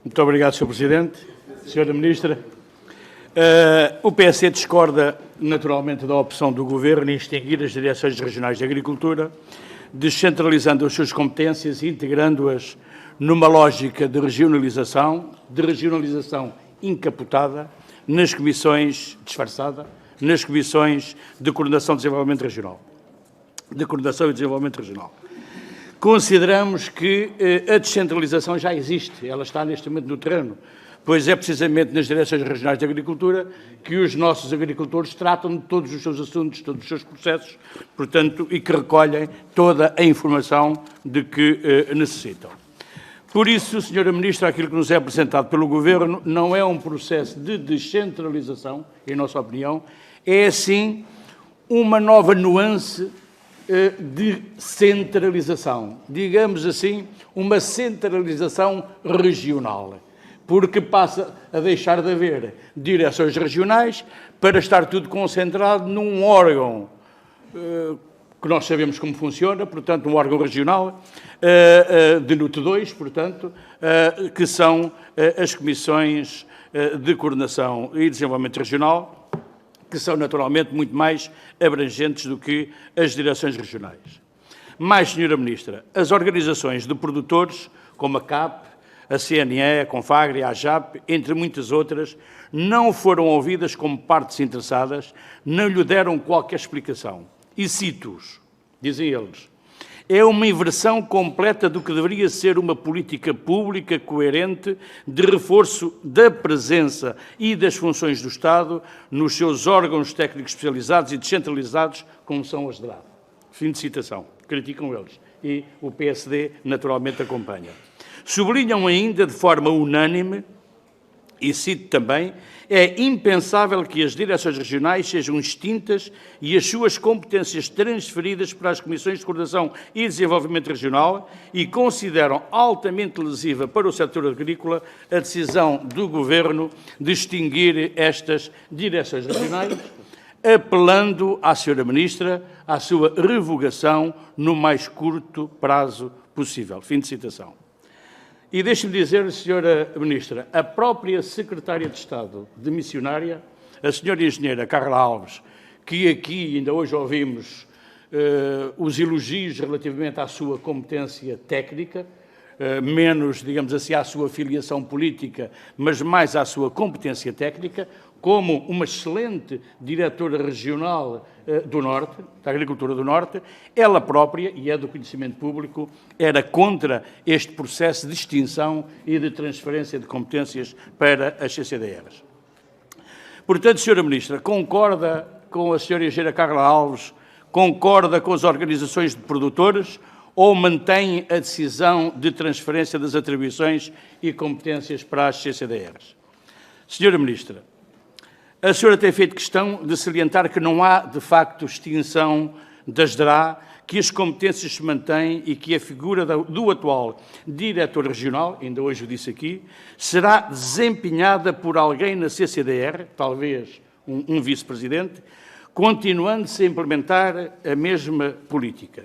Muito obrigado, Sr. Presidente. Sra. Ministra, o PSD discorda naturalmente da opção do Governo em extinguir as direções regionais de agricultura, descentralizando as suas competências e integrando-as numa lógica de regionalização encapotada, nas comissões, disfarçada, nas comissões de coordenação e desenvolvimento regional. Consideramos que a descentralização já existe, ela está neste momento no terreno, pois é precisamente nas direções regionais de agricultura que os nossos agricultores tratam de todos os seus assuntos, todos os seus processos, portanto, e que recolhem toda a informação de que necessitam. Por isso, Sra. Ministra, aquilo que nos é apresentado pelo Governo não é um processo de descentralização, em nossa opinião, é, sim, uma nova nuance de centralização, digamos assim, uma centralização regional, porque passa a deixar de haver direções regionais para estar tudo concentrado num órgão que nós sabemos como funciona, portanto, um órgão regional, de NUT 2, portanto, que são as comissões de coordenação e desenvolvimento regional, que são naturalmente muito mais abrangentes do que as direções regionais. Mais, Sra. Ministra, as organizações de produtores, como a CAP, a CNE, a Confagri, a AJAP, entre muitas outras, não foram ouvidas como partes interessadas, não lhe deram qualquer explicação. E cito-os, dizem eles, é uma inversão completa do que deveria ser uma política pública coerente de reforço da presença e das funções do Estado nos seus órgãos técnicos especializados e descentralizados, como são as DRA. Fim de citação. Criticam eles. E o PSD, naturalmente, acompanha. Sublinham ainda de forma unânime, e cito também, é impensável que as direções regionais sejam extintas e as suas competências transferidas para as Comissões de Coordenação e Desenvolvimento Regional e consideram altamente lesiva para o setor agrícola a decisão do Governo de extinguir estas direções regionais, apelando à Sra. Ministra à sua revogação no mais curto prazo possível. Fim de citação. E deixe-me dizer, Sra. Ministra, a própria Secretária de Estado de Missionária, a Sra. Engenheira Carla Alves, que aqui ainda hoje ouvimos os elogios relativamente à sua competência técnica, menos, digamos assim, à sua filiação política, mas mais à sua competência técnica, como uma excelente diretora regional do Norte, da Agricultura do Norte, ela própria, e é do conhecimento público, era contra este processo de extinção e de transferência de competências para as CCDRs. Portanto, Sra. Ministra, concorda com a Sra. Engenheira Carla Alves, concorda com as organizações de produtores ou mantém a decisão de transferência das atribuições e competências para as CCDRs? Sra. Ministra, a senhora tem feito questão de salientar que não há, de facto, extinção das DRA, que as competências se mantêm e que a figura do atual diretor regional, ainda hoje o disse aqui, será desempenhada por alguém na CCDR, talvez um vice-presidente, continuando-se a implementar a mesma política.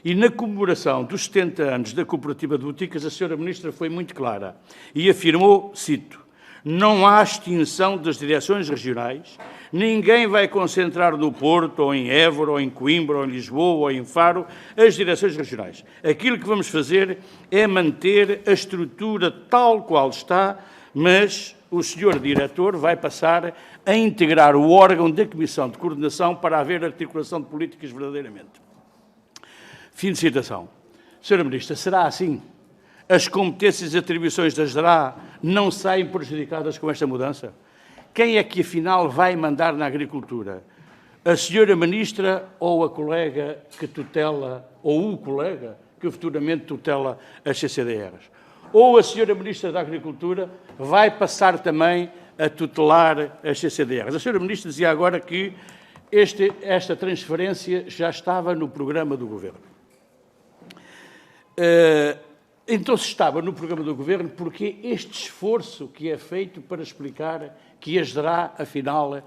E na comemoração dos 70 anos da Cooperativa de Boticas, a senhora Ministra foi muito clara e afirmou, cito, não há extinção das direções regionais, ninguém vai concentrar no Porto, ou em Évora, ou em Coimbra, ou em Lisboa, ou em Faro, as direções regionais. Aquilo que vamos fazer é manter a estrutura tal qual está, mas o senhor diretor vai passar a integrar o órgão da Comissão de Coordenação para haver articulação de políticas verdadeiramente. Fim de citação. Sra. Ministra, será assim? As competências e atribuições das DRA não saem prejudicadas com esta mudança? Quem é que, afinal, vai mandar na agricultura? A senhora Ministra ou a colega que tutela, ou o colega que futuramente tutela as CCDRs? Ou a senhora Ministra da Agricultura vai passar também a tutelar as CCDRs? A senhora Ministra dizia agora que esta transferência já estava no programa do Governo. Então, se estava no programa do Governo, porquê este esforço que é feito para explicar que as DRA, afinal,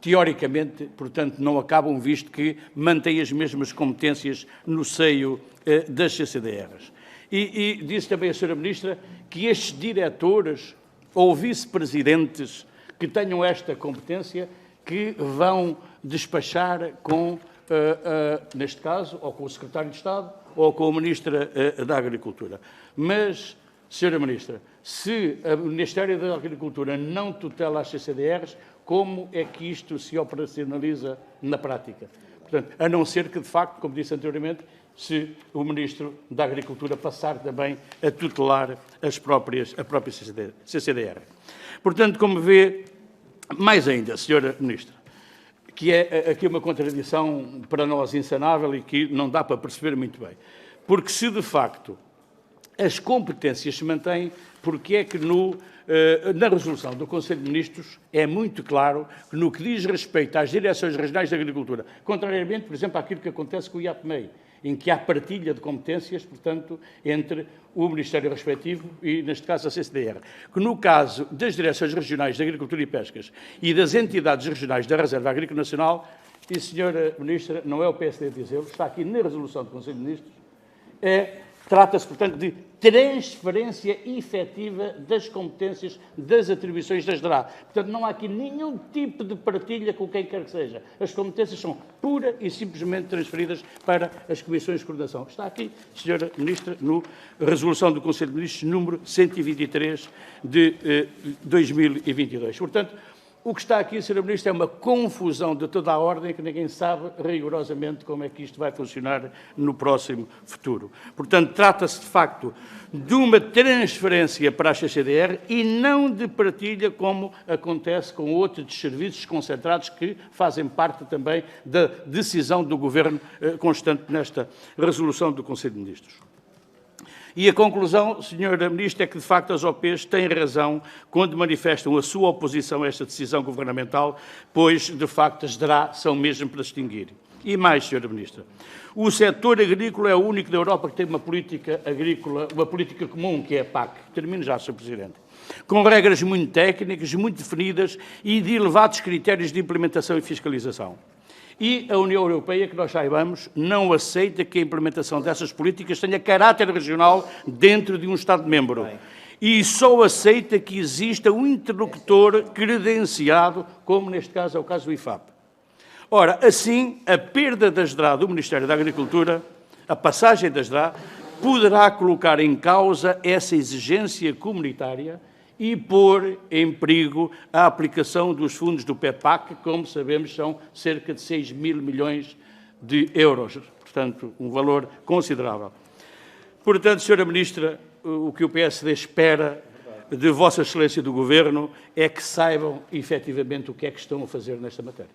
teoricamente, portanto, não acabam, visto que mantém as mesmas competências no seio das CCDRs? E disse também a Sra. Ministra que estes diretores ou vice-presidentes que tenham esta competência que vão despachar com, neste caso, ou com o Secretário de Estado ou com a Ministra da Agricultura. Mas, Sra. Ministra, se o Ministério da Agricultura não tutela as CCDRs, como é que isto se operacionaliza na prática? Portanto, a não ser que, de facto, como disse anteriormente, se o Ministro da Agricultura passar também a tutelar a própria CCDR. Portanto, como vê, mais ainda, Sra. Ministra, que é aqui uma contradição para nós insanável e que não dá para perceber muito bem. Porque se, de facto, as competências se mantêm, porque é que na resolução do Conselho de Ministros é muito claro que no que diz respeito às direções regionais de agricultura, contrariamente, por exemplo, àquilo que acontece com o IAPMEI, em que há partilha de competências, portanto, entre o Ministério respectivo e, neste caso, a CCDR, que no caso das direções regionais de agricultura e pescas e das entidades regionais da Reserva Agrícola Nacional, e, Sra. Ministra, não é o PSD dizê-lo, está aqui na resolução do Conselho de Ministros, trata-se, portanto, de transferência efetiva das competências, das atribuições das DRA. Portanto, não há aqui nenhum tipo de partilha com quem quer que seja. As competências são pura e simplesmente transferidas para as comissões de coordenação. Está aqui, Sra. Ministra, na resolução do Conselho de Ministros, número 123 de 2022. Portanto, o que está aqui, Sra. Ministra, é uma confusão de toda a ordem que ninguém sabe rigorosamente como é que isto vai funcionar no próximo futuro. Portanto, trata-se, de facto, de uma transferência para a CCDR e não de partilha, como acontece com outros serviços concentrados que fazem parte também da decisão do Governo constante nesta resolução do Conselho de Ministros. E a conclusão, Sra. Ministra, é que, de facto, as OPs têm razão quando manifestam a sua oposição a esta decisão governamental, pois, de facto, as DRA são mesmo para extinguir. E mais, Sra. Ministra, o setor agrícola é o único da Europa que tem uma política agrícola, uma política comum, que é a PAC. Termino já, Sr. Presidente. Com regras muito técnicas, muito definidas e de elevados critérios de implementação e fiscalização. E a União Europeia, que nós saibamos, não aceita que a implementação dessas políticas tenha caráter regional dentro de um Estado-membro. E só aceita que exista um interlocutor credenciado, como neste caso é o caso do IFAP. Ora, assim, a perda das DRA do Ministério da Agricultura, a passagem das DRA, poderá colocar em causa essa exigência comunitária e pôr em perigo a aplicação dos fundos do PEPAC, que, como sabemos, são cerca de 6 mil milhões de euros. Portanto, um valor considerável. Portanto, Sra. Ministra, o que o PSD espera de Vossa Excelência do Governo é que saibam, efetivamente, o que é que estão a fazer nesta matéria.